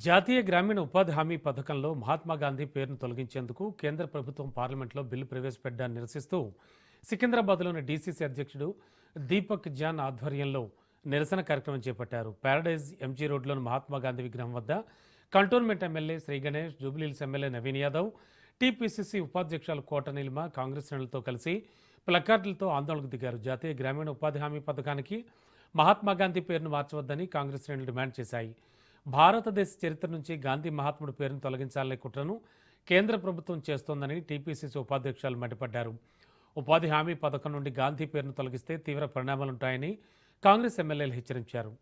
జాతీయ గ్రామీణ ఉపాధి హామీ పథకంలో మహాత్మా గాంధీ పేరును తొలగించేందుకు కేంద్ర ప్రభుత్వం పార్లమెంట్లో బిల్లు ప్రవేశపెట్టడాన్ని నిరసిస్తూ సికింద్రాబాద్లోని డీసీసీ అధ్యక్షుడు దీపక్ జాన్ ఆధ్వర్యంలో నిరసన కార్యక్రమం చేపట్టారు. ప్యారడైజ్ ఎంజీ రోడ్లోని మహాత్మా గాంధీ విగ్రహం వద్ద cantonment MLA Shri Ganesh, Jubilee Hills MLA Naveen Yadav, TPCC ఉపాధ్యక్షులు కోట నీలిమ, కాంగ్రెస్ శ్రేణులతో కలిసి ప్లకార్డులతో ఆందోళనకు దిగారు. జాతీయ గ్రామీణ ఉపాధి హామీ పథకానికి మహాత్మా గాంధీ పేరును మార్చవద్దని కాంగ్రెస్ శ్రేణులు డిమాండ్ చేశాయి. భారతదేశ చరిత్ర నుంచి గాంధీ మహాత్ముడి పేరును తొలగించాలనే కుట్రను కేంద్ర ప్రభుత్వం చేస్తోందని టీపీసీసీ ఉపాధ్యక్షులు మండిపడ్డారు. ఉపాధి హామీ పథకం నుండి గాంధీ పేరును తొలగిస్తే తీవ్ర పరిణామాలుంటాయని కాంగ్రెస్ ఎమ్మెల్యేలు హెచ్చరించారు.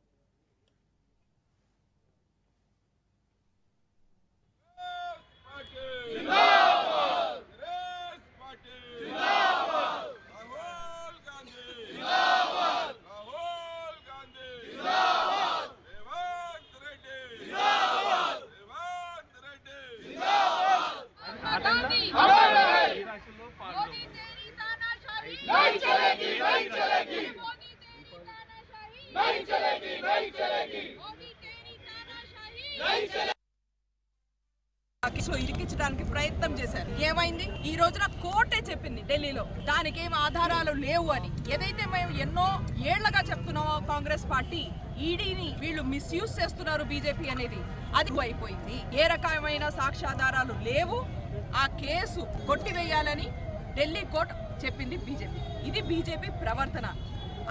ఇరికించడానికి ప్రయత్నం చేశారు. ఏమైంది? ఈ రోజున కోర్టే చెప్పింది ఢిల్లీలో దానికి ఏం ఆధారాలు లేవు అని. ఏదైతే మేము ఎన్నో ఏళ్లగా చెప్తున్నామో కాంగ్రెస్ పార్టీ ఈడీని వీళ్ళు మిస్యూజ్ చేస్తున్నారు బీజేపీ అనేది, అది అయిపోయింది. ఏ రకమైన సాక్ష్యాధారాలు లేవు, ఆ కేసు కొట్టివేయాలని ఢిల్లీ కోర్టు చెప్పింది బీజేపీ. ఇది బీజేపీ ప్రవర్తన.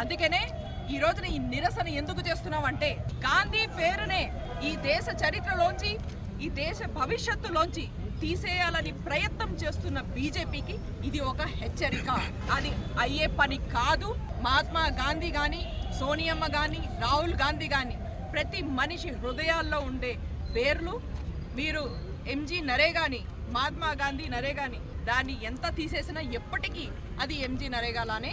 అందుకనే ఈ రోజున ఈ నిరసన ఎందుకు చేస్తున్నామంటే గాంధీ పేరునే ఈ దేశ చరిత్రలోంచి, ఈ దేశ భవిష్యత్తులోంచి తీసేయాలని ప్రయత్నం చేస్తున్న బీజేపీకి ఇది ఒక హెచ్చరిక. అది అయ్యే పని కాదు. మహాత్మా గాంధీ కానీ, సోనియమ్మ కానీ, రాహుల్ గాంధీ కానీ ప్రతి మనిషి హృదయాల్లో ఉండే పేర్లు. మీరు ఎంజీ నరేగాని, మహాత్మా గాంధీ నరేగాని దాన్ని ఎంత తీసేసినా ఎప్పటికీ అది ఎంజీ నరేగాలానే